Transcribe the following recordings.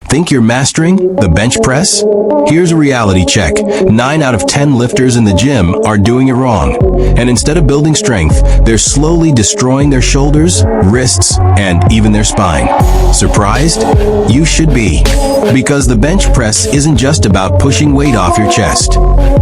Think you're mastering the bench press? Here's a reality check. 9 out of 10 lifters in the gym are doing it wrong. And instead of building strength, they're slowly destroying their shoulders, wrists, and even their spine. Surprised? You should be. Because the bench press isn't just about pushing weight off your chest.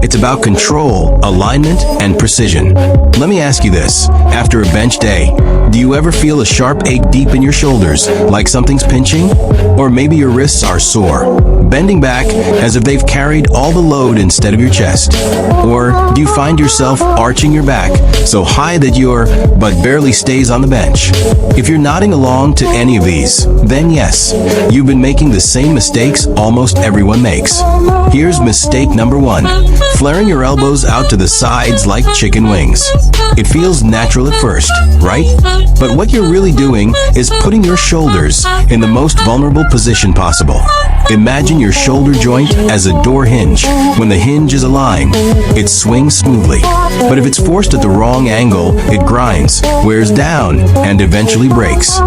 It's about control, alignment, and precision. Let me ask you this. After a bench day, do you ever feel a sharp ache deep in your shoulders, like something's pinching? Or maybe your wrists are sore, bending back as if they've carried all the load instead of your chest? Or do you find yourself arching your back so high that your butt barely stays on the bench? If you're nodding along to any of these, then yes, you've been making the same mistakes almost everyone makes. Here's mistake number 1. Flaring your elbows out to the sides like chicken wings. It feels natural at first, right? But what you're really doing is putting your shoulders in the most vulnerable position possible. Imagine your shoulder joint as a door hinge. When the hinge is aligned, it swings smoothly. But if it's forced at the wrong angle, it grinds, wears down, and eventually breaks.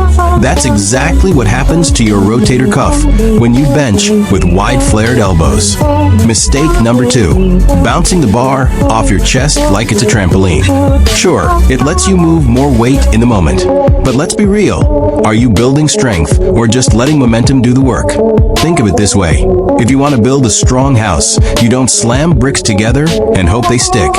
That's exactly what happens to your rotator cuff when you bench with wide flared elbows. Mistake number 2. Bouncing the bar off your chest like it's a trampoline. Sure, it lets you move more weight in the moment. But let's be real. Are you building strength or just letting momentum do the work? Think of it this way. If you want to build a strong house, you don't slam bricks together and hope they stick.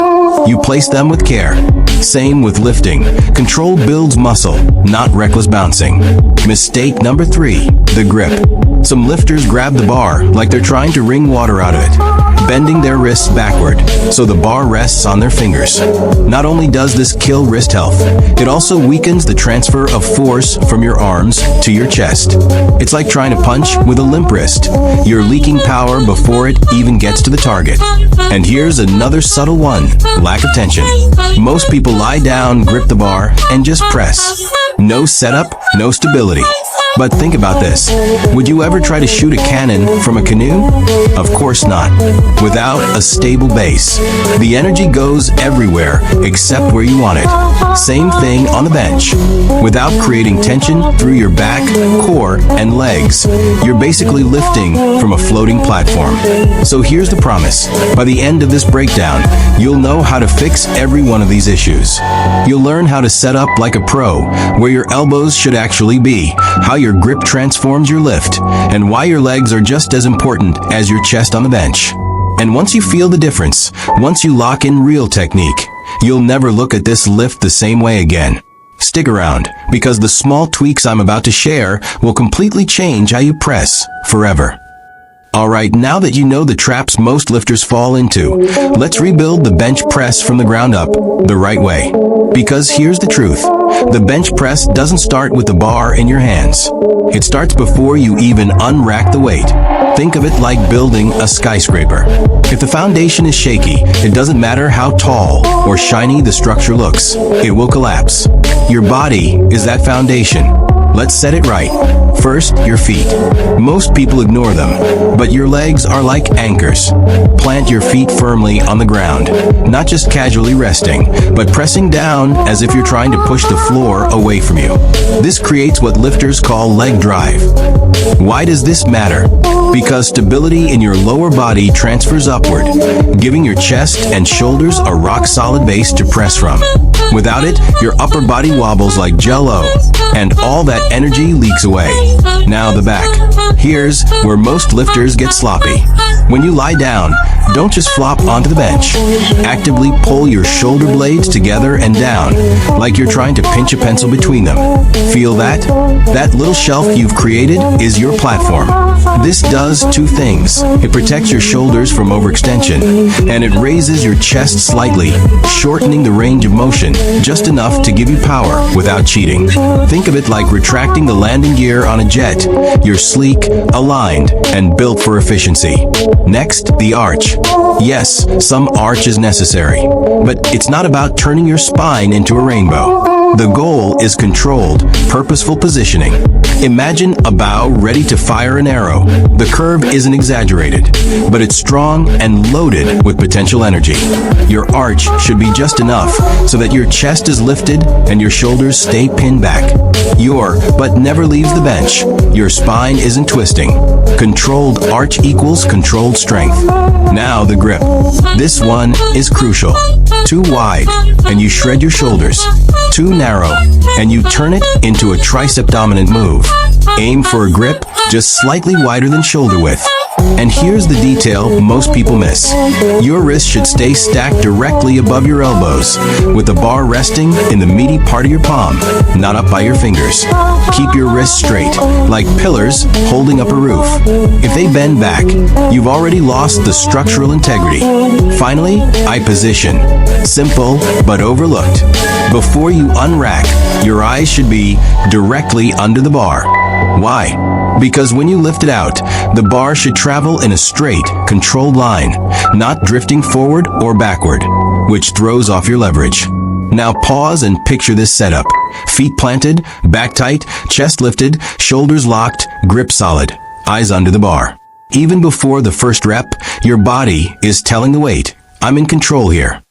You place them with care. Same with lifting. Control builds muscle, not reckless bouncing. Mistake number 3. The grip. Some lifters grab the bar like they're trying to wring water out of it, bending their wrists backward so the bar rests on their fingers. Not only does this kill wrist health, it also weakens the transfer of force from your arms to your chest. It's like trying to punch with a limp wrist. You're leaking power before it even gets to the target. And here's another subtle one: lack of tension. Most people lie down, grip the bar, and just press. No setup, no stability. But think about this. Would you ever try to shoot a cannon from a canoe? Of course not. Without a stable base, the energy goes everywhere except where you want it. Same thing on the bench. Without creating tension through your back, core, and legs, you're basically lifting from a floating platform. So here's the promise. By the end of this breakdown, you'll know how to fix every one of these issues. You'll learn how to set up like a pro, where your elbows should actually be, how your grip transforms your lift, and why your legs are just as important as your chest on the bench. And once you feel the difference, once you lock in real technique, you'll never look at this lift the same way again. Stick around, because the small tweaks I'm about to share will completely change how you press forever. Alright, now that you know the traps most lifters fall into, let's rebuild the bench press from the ground up, the right way. Because here's the truth. The bench press doesn't start with the bar in your hands. It starts before you even unrack the weight. Think of it like building a skyscraper. If the foundation is shaky, it doesn't matter how tall or shiny the structure looks, it will collapse. Your body is that foundation. Let's set it right. First, your feet. Most people ignore them, but your legs are like anchors. Plant your feet firmly on the ground, not just casually resting, but pressing down as if you're trying to push the floor away from you. This creates what lifters call leg drive. Why does this matter? Because stability in your lower body transfers upward, giving your chest and shoulders a rock-solid base to press from. Without it, your upper body wobbles like Jell-O, and all that energy leaks away. Now the back. Here's where most lifters get sloppy. When you lie down, don't just flop onto the bench. Actively pull your shoulder blades together and down, like you're trying to pinch a pencil between them. Feel that? That little shelf you've created is your platform. This does two things. It protects your shoulders from overextension, and it raises your chest slightly, shortening the range of motion, just enough to give you power without cheating. Think of it like retracting the landing gear on a jet. You're sleek, aligned, and built for efficiency. Next, the arch. Yes, some arch is necessary, but it's not about turning your spine into a rainbow. The goal is controlled, purposeful positioning. Imagine a bow ready to fire an arrow. The curve isn't exaggerated, but it's strong and loaded with potential energy. Your arch should be just enough so that your chest is lifted and your shoulders stay pinned back. But never leaves the bench. Your spine isn't twisting. Controlled arch equals controlled strength. Now the grip. This one is crucial. Too wide, and you shred your shoulders. Too narrow, and you turn it into a tricep dominant move. Aim for a grip just slightly wider than shoulder width. And here's the detail most people miss. Your wrist should stay stacked directly above your elbows, with the bar resting in the meaty part of your palm, not up by your fingers. Keep your wrists straight, like pillars holding up a roof. If they bend back, you've already lost the structural integrity. Finally, eye position. Simple, but overlooked. Before you unrack, your eyes should be directly under the bar. Why? Because when you lift it out, the bar should travel in a straight, controlled line, not drifting forward or backward, which throws off your leverage. Now pause and picture this setup. Feet planted, back tight, chest lifted, shoulders locked, grip solid, eyes under the bar. Even before the first rep, your body is telling the weight, I'm in control here.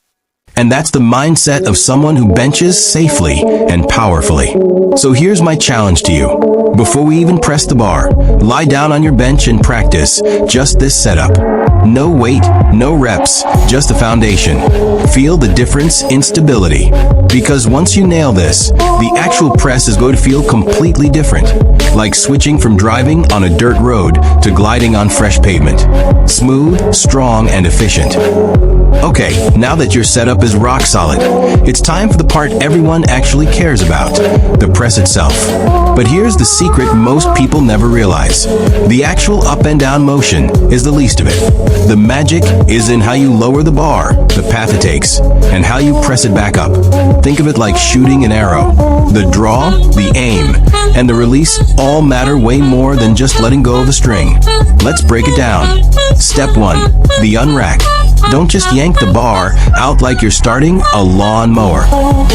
And that's the mindset of someone who benches safely and powerfully. So here's my challenge to you. Before we even press the bar, lie down on your bench and practice just this setup. No weight, no reps, just the foundation. Feel the difference in stability. Because once you nail this, the actual press is going to feel completely different. Like switching from driving on a dirt road to gliding on fresh pavement. Smooth, strong, and efficient. Okay, now that your setup is rock solid, it's time for the part everyone actually cares about, the press itself. But here's the secret most people never realize. The actual up and down motion is the least of it. The magic is in how you lower the bar, the path it takes, and how you press it back up. Think of it like shooting an arrow. The draw, the aim, and the release all matter way more than just letting go of the string. Let's break it down. Step 1, the unrack. Don't just yank the bar out like you're starting a lawn mower.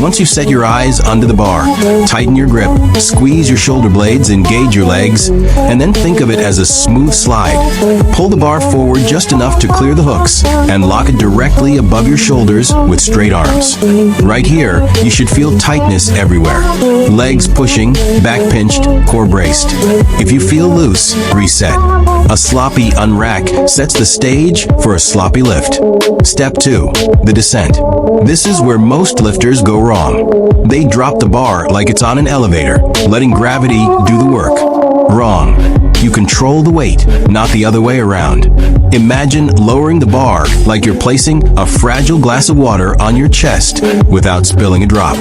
Once you've set your eyes under the bar, tighten your grip, squeeze your shoulder blades, engage your legs, and then think of it as a smooth slide. Pull the bar forward just enough to clear the hooks and lock it directly above your shoulders with straight arms. Right here, you should feel tightness everywhere. Legs pushing, back pinched, core braced. If you feel loose, reset. A sloppy unrack sets the stage for a sloppy lift. Step 2, the descent. This is where most lifters go wrong. They drop the bar like it's on an elevator, letting gravity do the work. Wrong. You control the weight, not the other way around. Imagine lowering the bar like you're placing a fragile glass of water on your chest without spilling a drop.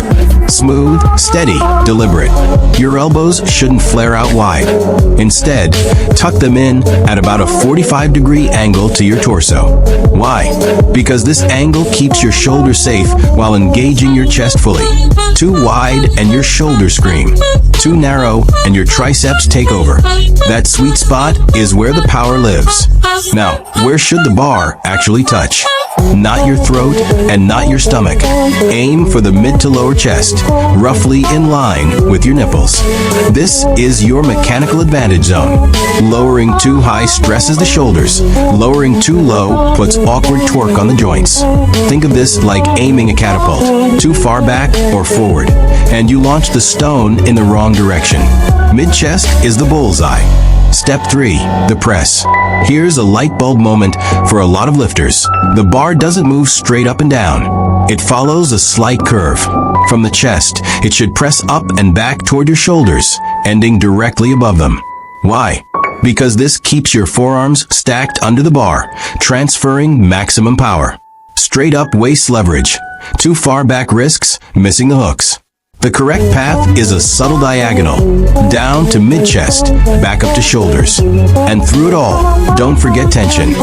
Smooth, steady, deliberate. Your elbows shouldn't flare out wide. Instead, tuck them in at about a 45-degree angle to your torso. Why? Because this angle keeps your shoulders safe while engaging your chest fully. Too wide and your shoulders scream. Too narrow and your triceps take over. That sweet spot is where the power lives. Now, where should the bar actually touch? Not your throat and not your stomach. Aim for the mid to lower chest, roughly in line with your nipples. This is your mechanical advantage zone. Lowering too high stresses the shoulders. Lowering too low puts awkward torque on the joints. Think of this like aiming a catapult. Too far back or forward, and you launch the stone in the wrong direction. Mid-chest is the bullseye. Step 3, the press. Here's a light bulb moment for a lot of lifters. The bar doesn't move straight up and down. It follows a slight curve. From the chest, it should press up and back toward your shoulders, ending directly above them. Why? Because this keeps your forearms stacked under the bar, transferring maximum power. Straight up waist leverage. Too far back risks missing the hooks. The correct path is a subtle diagonal, down to mid-chest, back up to shoulders. And through it all, don't forget tension.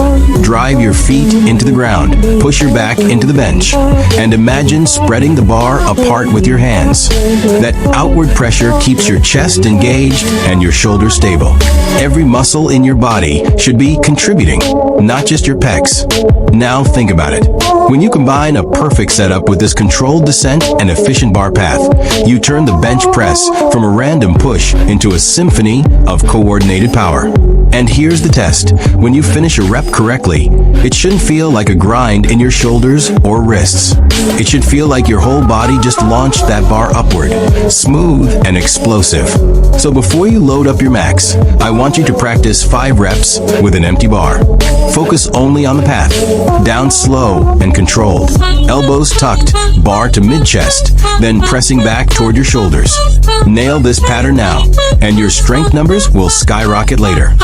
Drive your feet into the ground, push your back into the bench, and imagine spreading the bar apart with your hands. That outward pressure keeps your chest engaged and your shoulders stable. Every muscle in your body should be contributing, not just your pecs. Now think about it. When you combine a perfect setup with this controlled descent and efficient bar path, you turn the bench press from a random push into a symphony of coordinated power. And here's the test. When you finish a rep correctly, it shouldn't feel like a grind in your shoulders or wrists. It should feel like your whole body just launched that bar upward, smooth and explosive. So before you load up your max, I want you to practice 5 reps with an empty bar. Focus only on the path, down slow and controlled. Elbows tucked, bar to mid-chest, then pressing back toward your shoulders. Nail this pattern now, and your strength numbers will skyrocket later.